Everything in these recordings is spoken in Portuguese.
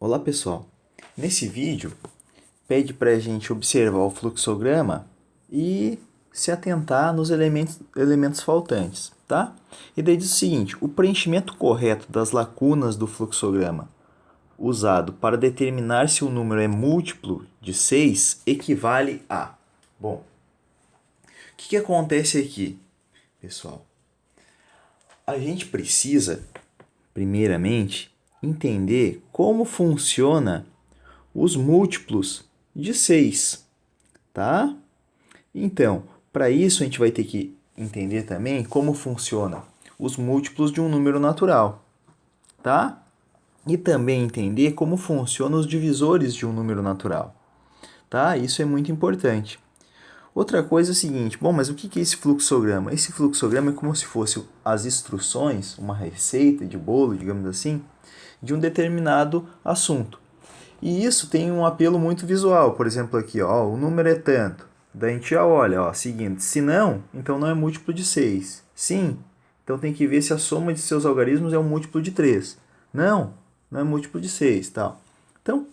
Olá pessoal, nesse vídeo pede para a gente observar o fluxograma e se atentar nos elementos faltantes, tá? E daí diz o seguinte, o preenchimento correto das lacunas do fluxograma usado para determinar se o número é múltiplo de 6 equivale a... Bom, o que acontece aqui, pessoal? A gente precisa, primeiramente, entender como funciona os múltiplos de 6, tá? Então, para isso a gente vai ter que entender também como funciona os múltiplos de um número natural, tá? E também entender como funcionam os divisores de um número natural, tá? Isso é muito importante. Outra coisa é o seguinte, bom, mas o que é esse fluxograma? Esse fluxograma é como se fosse as instruções, uma receita de bolo, digamos assim, de um determinado assunto. E isso tem um apelo muito visual, por exemplo aqui, ó, o número é tanto. Daí a gente já olha, ó, seguinte, se não, então não é múltiplo de 6. Sim, então tem que ver se a soma de seus algarismos é um múltiplo de 3. Não, não é múltiplo de 6, tal. Então,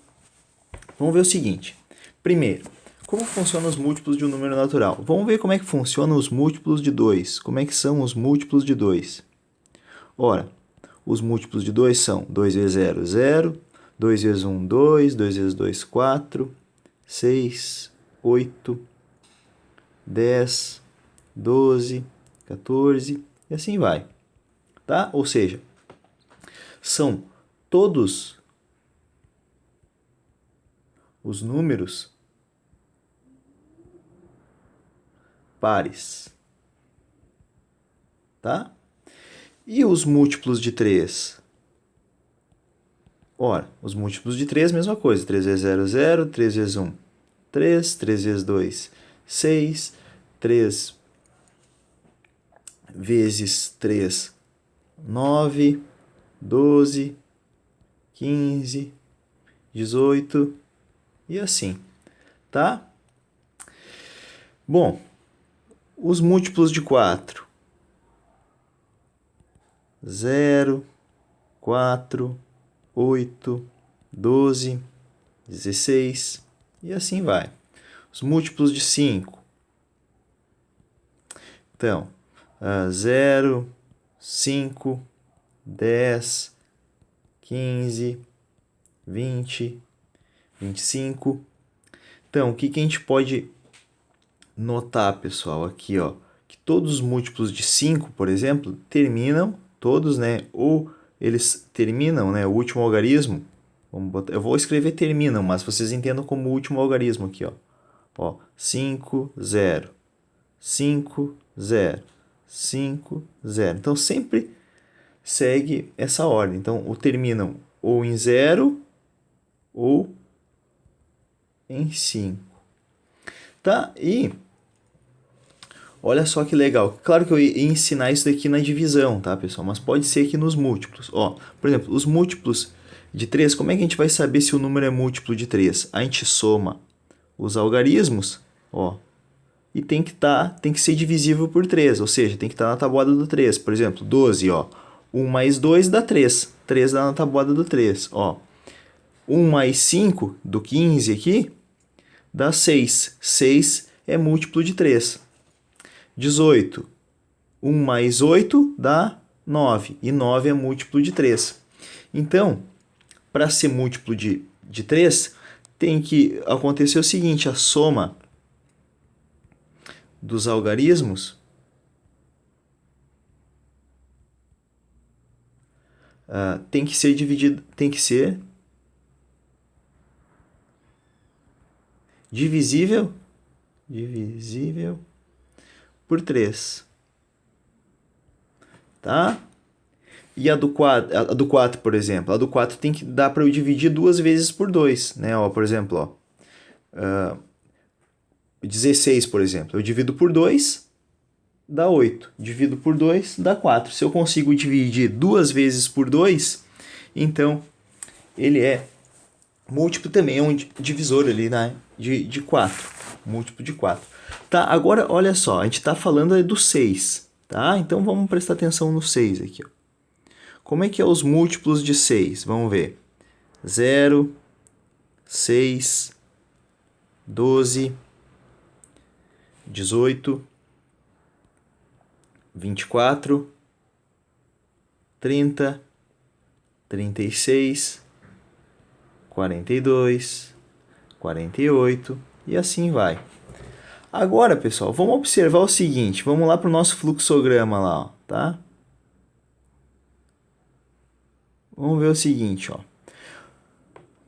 vamos ver o seguinte. Primeiro, como funcionam os múltiplos de um número natural? Vamos ver como é que funcionam os múltiplos de 2. Como é que são os múltiplos de 2? Ora, os múltiplos de 2 são 2 vezes 0, 0, 2 vezes 1, 2, 2 vezes 2, 4, 6, 8, 10, 12, 14 e assim vai. Tá? Ou seja, são todos os números pares. Tá? E os múltiplos de 3? Ora, os múltiplos de 3, mesma coisa. 3 vezes 0, 0. 3 vezes 1, 3. 3 vezes 2, 6. 3 vezes 3, 9. 12, 15, 18 e assim, tá? Bom, os múltiplos de 4. 0, 4, 8, 12, 16 e assim vai. Os múltiplos de 5. Então, 0, 5, 10, 15, 20, 25. Então, o que a gente pode notar, pessoal, aqui, ó, que todos os múltiplos de 5, por exemplo, terminam, todos, né, ou eles terminam, né, o último algarismo, vamos botar, eu vou escrever terminam, mas vocês entendam como último algarismo aqui, ó, 5, 0, 5, 0, 5, 0. Então, sempre segue essa ordem. Então, o terminam ou em 0 ou em 5. Tá? E olha só que legal. Claro que eu ia ensinar isso daqui na divisão, tá, pessoal? Mas pode ser aqui nos múltiplos. Ó, por exemplo, os múltiplos de 3, como é que a gente vai saber se o número é múltiplo de 3? A gente soma os algarismos, ó, e tem que ser divisível por 3, ou seja, tem que estar na tabuada do 3. Por exemplo, 12, ó. 1 mais 2 dá 3. 3 dá na tabuada do 3, ó. 1 mais 5 do 15 aqui dá 6. 6 é múltiplo de 3. 18. 1 mais 8 dá 9. E 9 é múltiplo de 3. Então, para ser múltiplo de 3, tem que acontecer o seguinte, a soma dos algarismos tem que ser divisível por 3. Tá? E a do 4, por exemplo, a do 4 tem que dar para eu dividir 2 vezes por 2, né? Ó, por exemplo, ó, 16, por exemplo, eu divido por 2, dá 8. Divido por 2, dá 4. Se eu consigo dividir 2 vezes por 2, então ele é múltiplo também, é um divisor ali, né? De 4. Múltiplo de 4. Tá, agora olha só, a gente está falando do 6, tá? Então vamos prestar atenção no 6 aqui, ó. Como é que é os múltiplos de 6? Vamos ver. 0, 6, 12, 18, 24, 30, 36, 42, 48 e assim vai. Agora, pessoal, vamos observar o seguinte. Vamos lá para o nosso fluxograma lá, ó, tá? Vamos ver o seguinte, ó.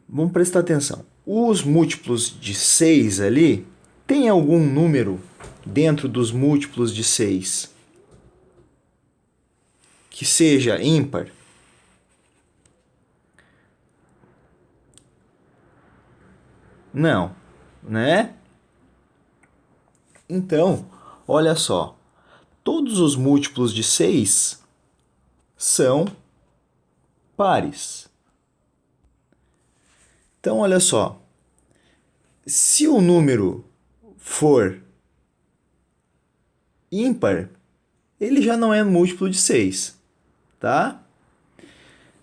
Vamos prestar atenção. Os múltiplos de 6 ali, tem algum número dentro dos múltiplos de 6 que seja ímpar? Não, né? Então, olha só. Todos os múltiplos de 6 são pares. Então, olha só. Se o número for ímpar, ele já não é múltiplo de 6, tá?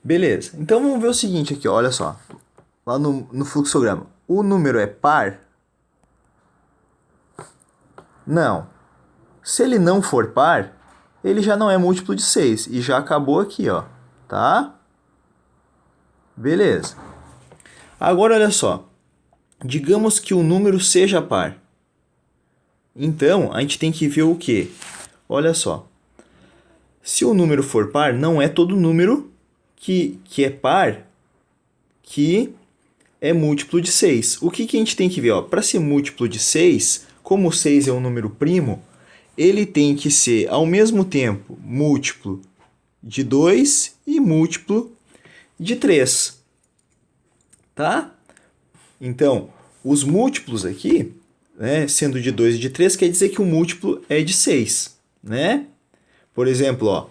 Beleza. Então, vamos ver o seguinte aqui, ó, olha só. Lá no fluxograma. O número é par? Não. Se ele não for par, ele já não é múltiplo de 6. E já acabou aqui, ó. Tá? Beleza. Agora, olha só. Digamos que o número seja par. Então, a gente tem que ver o quê? Olha só. Se o número for par, não é todo número que é par que é múltiplo de 6. O que a gente tem que ver? Para ser múltiplo de 6, como 6 é um número primo, ele tem que ser, ao mesmo tempo, múltiplo de 2 e múltiplo de 3. Tá? Então, os múltiplos aqui, né, sendo de 2 e de 3, quer dizer que o múltiplo é de 6. Né? Por exemplo, ó,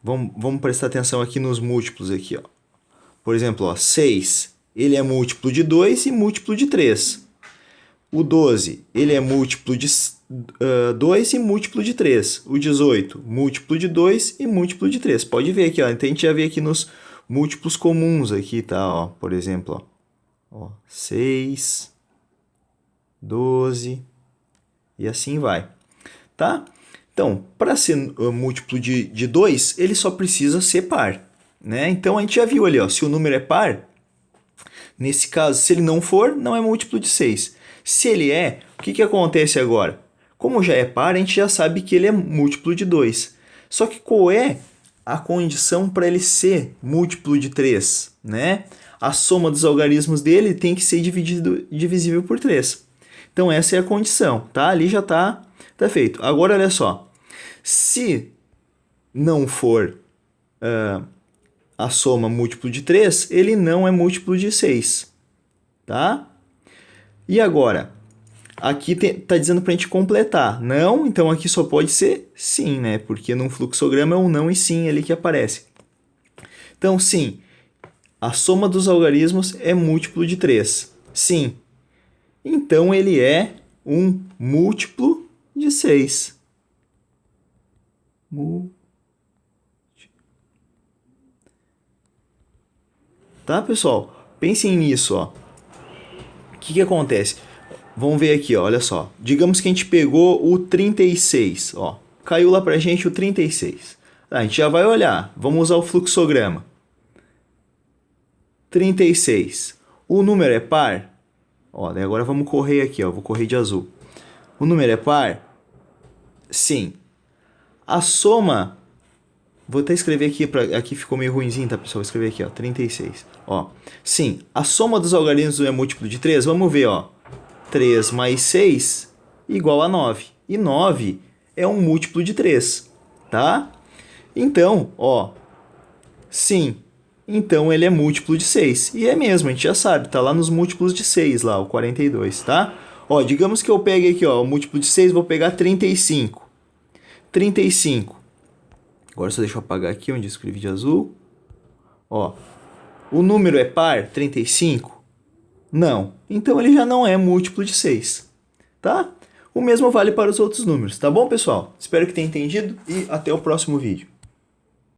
vamos prestar atenção aqui nos múltiplos. Aqui, ó. Por exemplo, ó, 6, ele é múltiplo de 2 e múltiplo de 3. O 12, ele é múltiplo de 2 e múltiplo de 3. O 18, múltiplo de 2 e múltiplo de 3. Pode ver aqui, ó. Então a gente já vê aqui nos múltiplos comuns aqui, tá? Ó, por exemplo, ó, 6, 12 e assim vai, tá? Então, para ser múltiplo de 2, ele só precisa ser par, né? Então a gente já viu ali, ó, se o número é par, nesse caso, se ele não for, não é múltiplo de 6. Se ele é, o que acontece agora? Como já é par, a gente já sabe que ele é múltiplo de 2. Só que qual é a condição para ele ser múltiplo de 3? Né? A soma dos algarismos dele tem que ser divisível por 3. Então essa é a condição, tá? Ali já tá feito. Agora, olha só. Se não for a soma múltiplo de 3, ele não é múltiplo de 6. Tá? E agora? Aqui está dizendo para a gente completar. Não, então aqui só pode ser sim, né? Porque num fluxograma é um não e sim ali que aparece. Então, sim, a soma dos algarismos é múltiplo de 3. Sim. Então, ele é um múltiplo de 6. Tá, pessoal? Pensem nisso, ó. O que acontece? Vamos ver aqui, ó, olha só. Digamos que a gente pegou o 36, ó. Caiu lá pra gente o 36. A gente já vai olhar. Vamos usar o fluxograma. 36. O número é par? Ó, daí agora vamos correr aqui, ó. Vou correr de azul. O número é par? Sim. A soma... Vou até escrever aqui, aqui ficou meio ruimzinho, tá, pessoal? Vou escrever aqui, ó, 36. Ó, sim, a soma dos algarismos é múltiplo de 3. Vamos ver, ó. 3 mais 6 igual a 9. E 9 é um múltiplo de 3, tá? Então, ó, sim, então ele é múltiplo de 6. E é mesmo, a gente já sabe, tá lá nos múltiplos de 6, lá, o 42, tá? Ó, digamos que eu pegue aqui, ó, o múltiplo de 6, vou pegar 35. 35. Agora só deixa eu apagar aqui onde eu escrevi de azul. Ó, o número é par, 35? Não. Então ele já não é múltiplo de 6, tá? O mesmo vale para os outros números, tá bom, pessoal? Espero que tenham entendido e até o próximo vídeo.